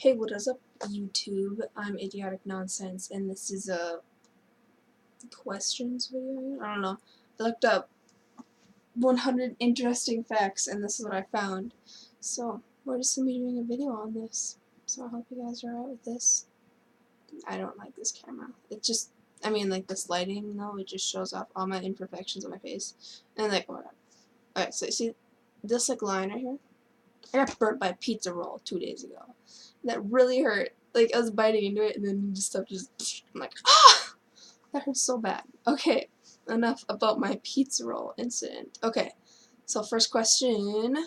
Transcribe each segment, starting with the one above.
Hey, what is up, YouTube? I'm Idiotic Nonsense, and this is a questions video. I don't know. I looked up 100 interesting facts, and this is what I found. So, we're just gonna be doing a video on this. So, I hope you guys are alright with this. I don't like this camera. It just, I mean, like this lighting, though, it just shows off all my imperfections on my face. And, like, oh my god. Alright, so you see this, like, line right here? I got burnt by a pizza roll 2 days ago. That really hurt. Like, I was biting into it, and then stuff just, I'm like, ah! That hurts so bad. Okay, enough about my pizza roll incident. Okay, so first question.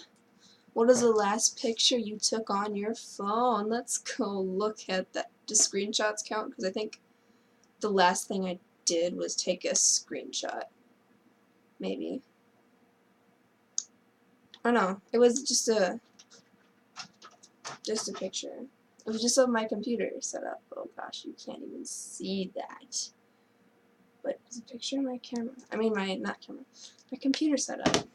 What is the last picture you took on your phone? Let's go look at that. Do screenshots count? Because I think the last thing I did was take a screenshot. Maybe. Oh no, it was just a picture. It was just of my computer set up. Oh gosh, you can't even see that. But it's a picture of my camera. I mean not camera. My computer set up.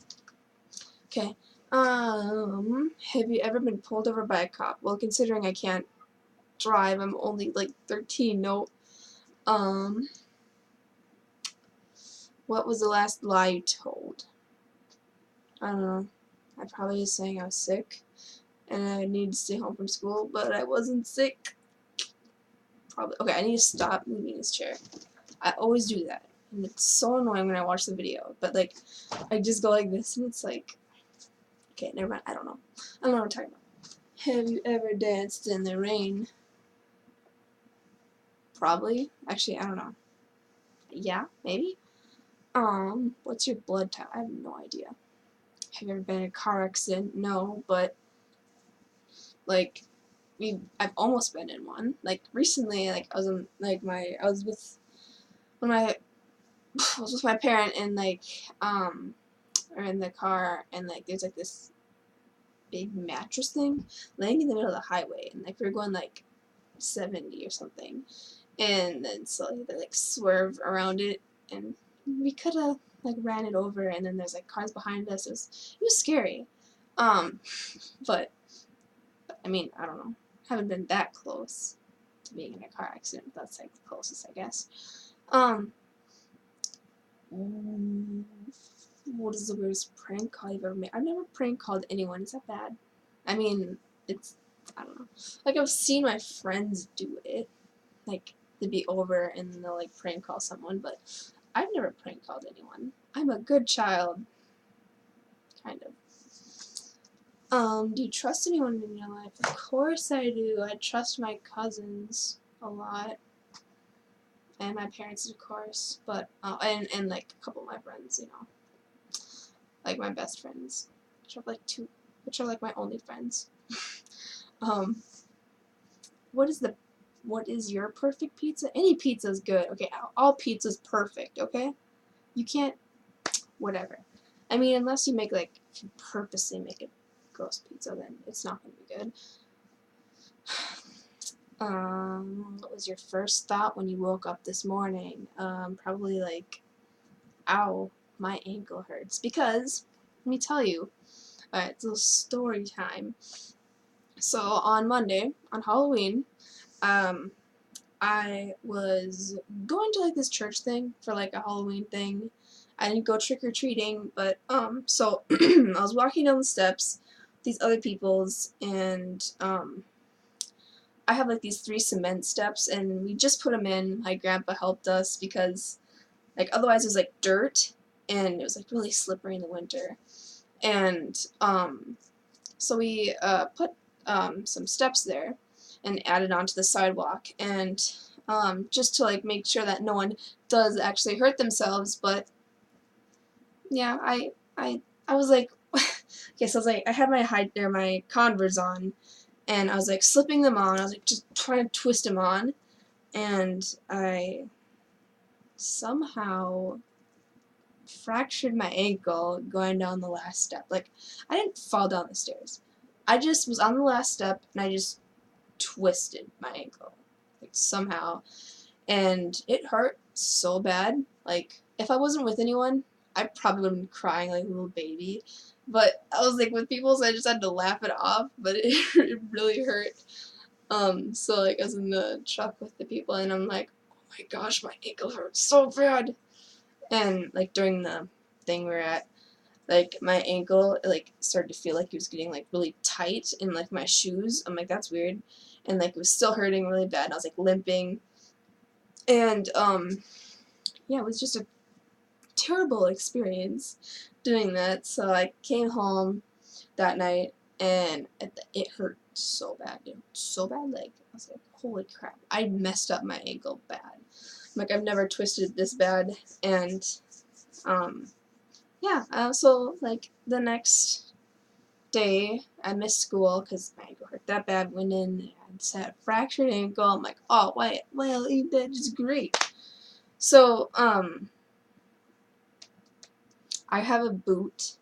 Okay. Have you ever been pulled over by a cop? Well, considering I can't drive, I'm only like 13. No. What was the last lie you told? I don't know. I probably was saying I was sick and I needed to stay home from school, but I wasn't sick. Probably. Okay, I need to stop moving this chair. I always do that, and it's so annoying when I watch the video. But like, I just go like this, and it's like, okay, never mind. I don't know. I don't know what I'm talking about. Have you ever danced in the rain? Probably. Actually, I don't know. Yeah, maybe. What's your blood type? I have no idea. Have you ever been in a car accident? No, but like, I've almost been in one. Like recently, like I was in I was with my parent and like or in the car, and like there's like this big mattress thing laying in the middle of the highway, and like we were going like 70 or something, and then so they like swerve around it, and we could have like ran it over, and then there's like cars behind us. It was scary, but I mean, I don't know, haven't been that close to being in a car accident. That's like the closest, I guess. What is the weirdest prank call you've ever made? I've never prank called anyone. Is that bad? I mean, I don't know. Like, I've seen my friends do it. Like, they'd be over and they'll, like, prank call someone, but I've never prank called anyone. I'm a good child. Kind of. Do you trust anyone in your life? Of course I do. I trust my cousins a lot. And my parents, of course. But, and like, a couple of my friends, you know. Like my best friends, which are like my only friends. What is your perfect pizza? Any pizza is good. Okay, all pizza's perfect. Okay, you can't, whatever. I mean, unless you make like, if you purposely make a gross pizza, then it's not gonna be good. What was your first thought when you woke up this morning? Probably like, ow, my ankle hurts. Because, let me tell you, alright, it's a little story time. So on Monday, on Halloween, I was going to like this church thing for like a Halloween thing. I didn't go trick-or-treating, but so I was walking down the steps, these other people's, and I have like these 3 cement steps, and we just put them in. My grandpa helped us because like otherwise it was like dirt, and it was like really slippery in the winter. And so we put some steps there and added onto the sidewalk, and just to like make sure that no one does actually hurt themselves. But yeah, I was like, okay, so I was like, I had my Converse on, and I was like slipping them on. I was like just trying to twist them on, and I somehow fractured my ankle going down the last step. Like, I didn't fall down the stairs. I just was on the last step, and I just twisted my ankle, like, somehow. And it hurt so bad. Like, if I wasn't with anyone, I probably would have been crying like a little baby. But I was, like, with people, so I just had to laugh it off. But it really hurt. So like I was in the truck with the people, and I'm like, oh my gosh, my ankle hurts so bad. And like during the thing we were at, like my ankle like started to feel like it was getting like really tight in like my shoes. I'm like, that's weird. And like it was still hurting really bad, and I was like limping. And yeah, it was just a terrible experience doing that. So I came home that night, and it hurt so bad. It hurt so bad. Like I was like, holy crap! I messed up my ankle bad. Like I've never twisted this bad. And yeah. So like the next day, I missed school because my ankle hurt that bad. Went in and said fractured ankle. I'm like, oh wait, well that is great. So I have a boot.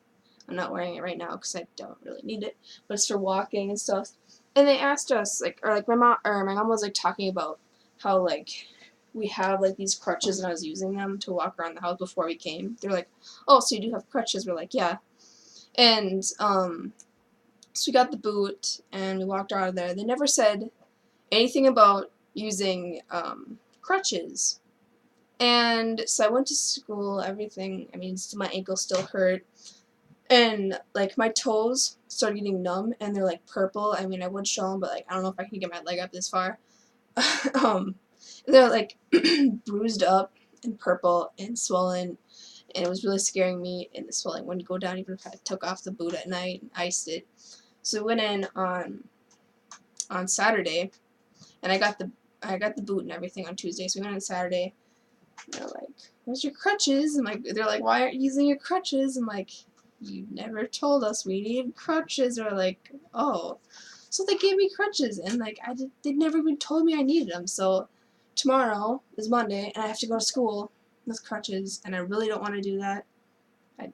I'm not wearing it right now because I don't really need it, but it's for walking and stuff. And they asked us, like, or like my mom was like talking about how like we have like these crutches, and I was using them to walk around the house before we came. They're like, oh, so you do have crutches? We're like, yeah. And so we got the boot and we walked out of there. They never said anything about using crutches. And so I went to school. Everything. I mean, my ankle still hurt. And like my toes started getting numb, and they're like purple. I mean, I would show them, but like I don't know if I can get my leg up this far. um, they're like bruised up and purple and swollen, and it was really scaring me. And the swelling wouldn't go down even if I took off the boot at night and iced it. So we went in on Saturday, and I got the boot and everything on Tuesday. So we went on Saturday. And they're like, "Where's your crutches?" And like they're like, "Why aren't you using your crutches?" I'm like, you never told us we needed crutches. Or like, oh, so they gave me crutches, and like they never even told me I needed them. So tomorrow is Monday, and I have to go to school with crutches, and I really don't want to do that. I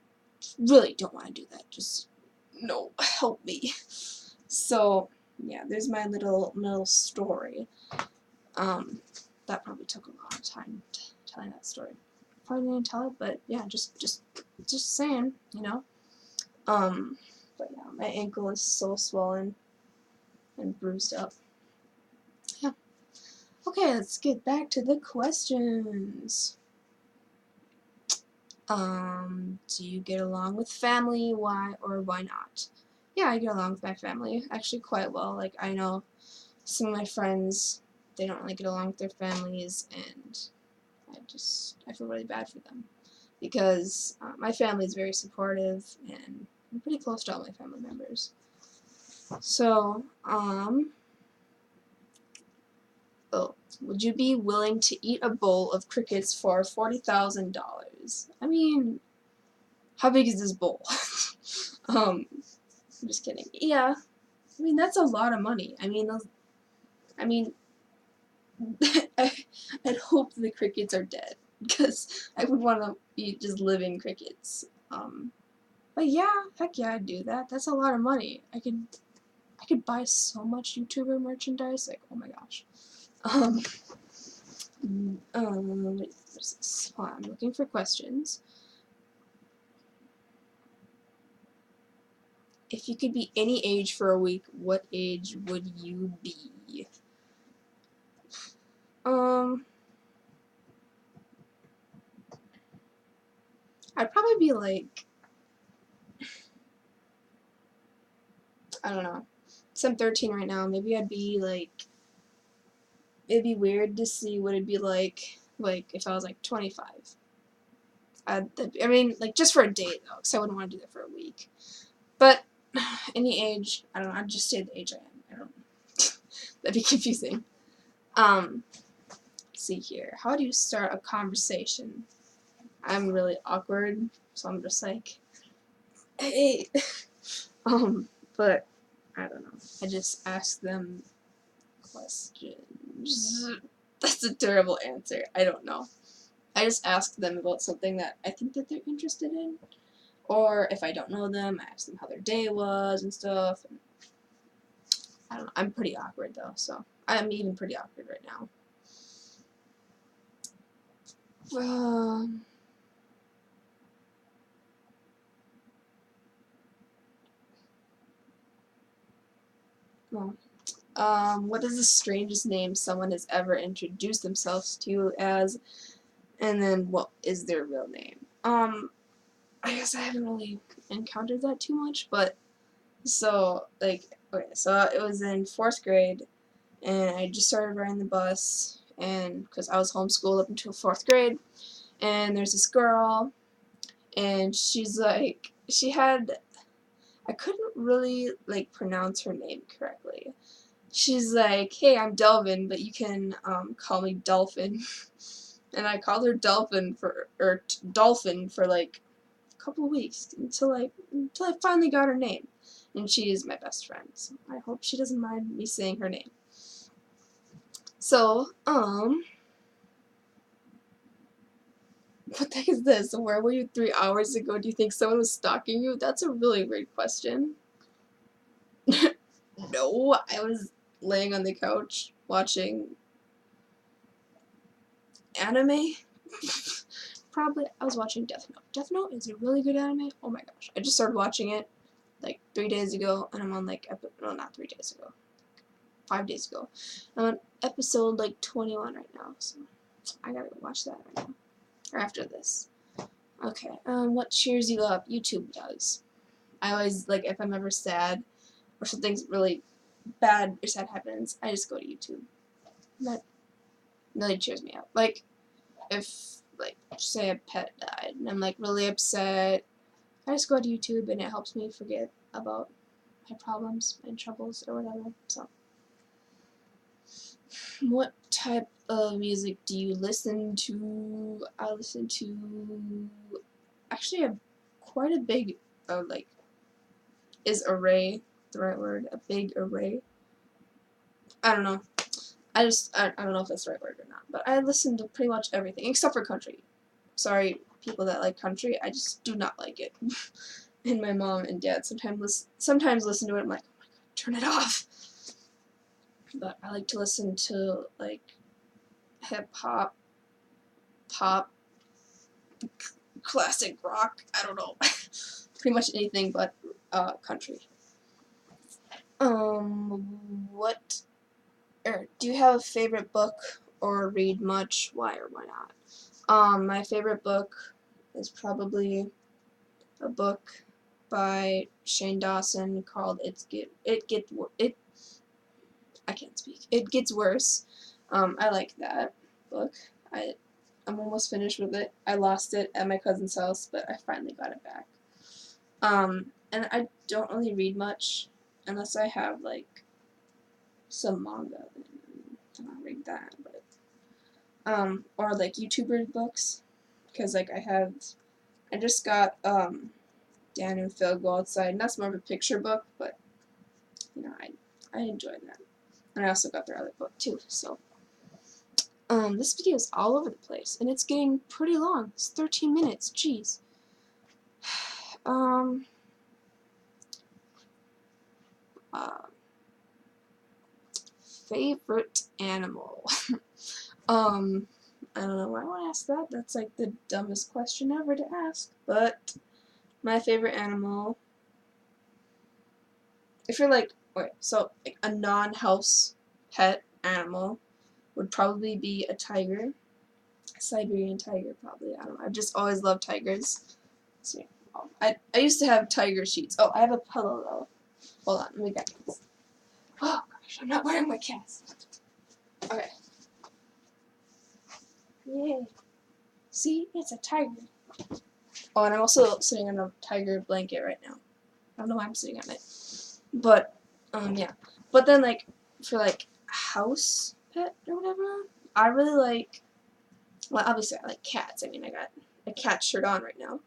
really don't want to do that. Just no, help me. So yeah, there's my little story. That probably took a lot of time telling that story. Probably didn't tell it, but yeah, just saying, you know. But yeah, my ankle is so swollen and bruised up. Yeah. Okay, let's get back to the questions. Do you get along with family? Why or why not? Yeah, I get along with my family actually quite well. Like I know some of my friends, they don't really get along with their families, and I feel really bad for them because my family is very supportive, and I'm pretty close to all my family members. So, would you be willing to eat a bowl of crickets for $40,000? I mean, how big is this bowl? I'm just kidding. Yeah, I mean that's a lot of money. I mean, I'd hope the crickets are dead because I would want to eat just living crickets. But yeah, heck yeah, I'd do that. That's a lot of money. I could buy so much YouTuber merchandise. Like, oh my gosh. What is this? Hold on, I'm looking for questions. If you could be any age for a week, what age would you be? I'd probably be like, I don't know. So I'm 13 right now. Maybe I'd be like, it'd be weird to see what it'd be like if I was like 25. I mean, like just for a day though, because I wouldn't want to do that for a week. But any age, I don't know. I'd just say the age I am. I don't. That'd be confusing. Let's see here. How do you start a conversation? I'm really awkward, so I'm just like, hey. But I don't know. I just ask them questions. That's a terrible answer. I don't know. I just ask them about something that I think that they're interested in. Or if I don't know them, I ask them how their day was and stuff. And I don't know. I'm pretty awkward though, so I'm even pretty awkward right now. Well, What is the strangest name someone has ever introduced themselves to you as, and then what is their real name? I guess I haven't really encountered that too much, but so like okay, so it was in 4th grade, and I just started riding the bus, and because I was homeschooled up until 4th grade, and there's this girl, and she's like she had I couldn't really like pronounce her name correctly. She's like, "Hey, I'm Delvin, but you can call me Dolphin." And I called her Dolphin for like a couple of weeks until I finally got her name. And she is my best friend, so I hope she doesn't mind me saying her name. So, what the heck is this? Where were you 3 hours ago? Do you think someone was stalking you? That's a really weird question. No, I was laying on the couch watching anime. Probably, I was watching Death Note. Death Note is a really good anime. Oh my gosh. I just started watching it like 3 days ago, and I'm on like, no, not 3 days ago. 5 days ago. I'm on episode like 21 right now, so I gotta go watch that right now. Or after this. Okay, what cheers you up? YouTube does. I always, like, if I'm ever sad, or something's really bad or sad happens, I just go to YouTube. That really cheers me up. Like, if, like, say a pet died, and I'm, like, really upset, I just go to YouTube, and it helps me forget about my problems and troubles or whatever, so. What type of music do you listen to? I listen to actually quite a big like is array the right word? A big array? I don't know. I don't know if that's the right word or not. But I listen to pretty much everything except for country. Sorry, people that like country. I just do not like it. And my mom and dad sometimes listen to it. I'm like, oh my god, turn it off. But I like to listen to like hip hop, pop, classic rock. I don't know. Pretty much anything but country. What? Do you have a favorite book or read much? Why or why not? My favorite book is probably a book by Shane Dawson called I can't speak. It Gets Worse. I like that book. I'm almost finished with it. I lost it at my cousin's house, but I finally got it back. And I don't really read much unless I have like some manga. Then I'll read that, but or like YouTuber books, because like I just got Dan and Phil Go Outside, and that's more of a picture book, but you know I enjoyed that, and I also got their other book too. So this video is all over the place, and it's getting pretty long. It's 13 minutes. Jeez. Favorite animal. I don't know why I want to ask that. That's like the dumbest question ever to ask. But my favorite animal, if you're like, okay, so like a non-house pet animal would probably be a tiger. A Siberian tiger, probably. I don't know. I've just always loved tigers. So, I used to have tiger sheets. Oh, I have a pillow though. Hold on, let me get this. Oh gosh, I'm not wearing my cast. Okay. Yay. See, it's a tiger. Oh, and I'm also sitting on a tiger blanket right now. I don't know why I'm sitting on it. But, yeah. But then, like, for, like, house pet or whatever, I really like, well, obviously I like cats. I mean, I got a cat shirt on right now.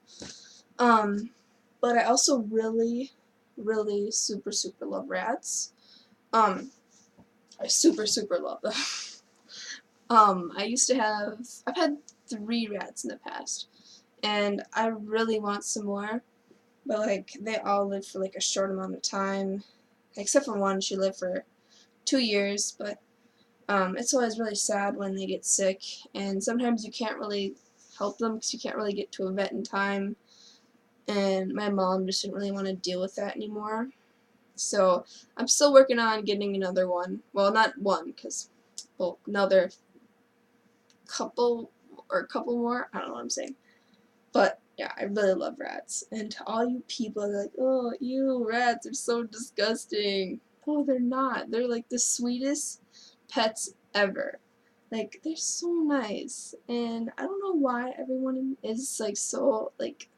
But I also really, really super, super love rats. I super, super love them. I've had 3 rats in the past, and I really want some more, but like they all live for like a short amount of time, except for one. She lived for 2 years, but it's always really sad when they get sick, and sometimes you can't really help them because you can't really get to a vet in time, and my mom just didn't really want to deal with that anymore, So I'm still working on getting another one. Well, not one, because, well, another couple or a couple more. I don't know what I'm saying. But yeah, I really love rats. And to all you people that are like, oh, ew, rats are so disgusting. Oh, they're not. They're like the sweetest pets ever. Like, they're so nice. And I don't know why everyone is like so like,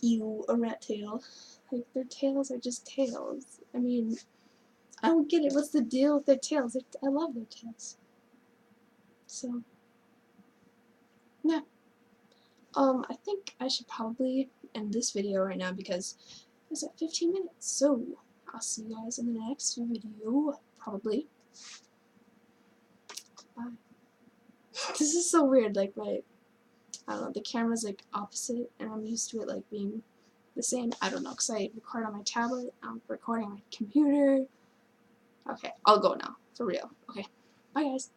ew, a rat tail. Like, their tails are just tails. I mean, I don't get it. What's the deal with their tails? I love their tails. So, yeah. I think I should probably end this video right now because it's at 15 minutes. So, I'll see you guys in the next video, probably. Bye. This is so weird, like I don't know, the camera's like opposite and I'm used to it like being the same. I don't know, because I record on my tablet, I'm recording on my computer. Okay, I'll go now, for real. Okay, bye guys.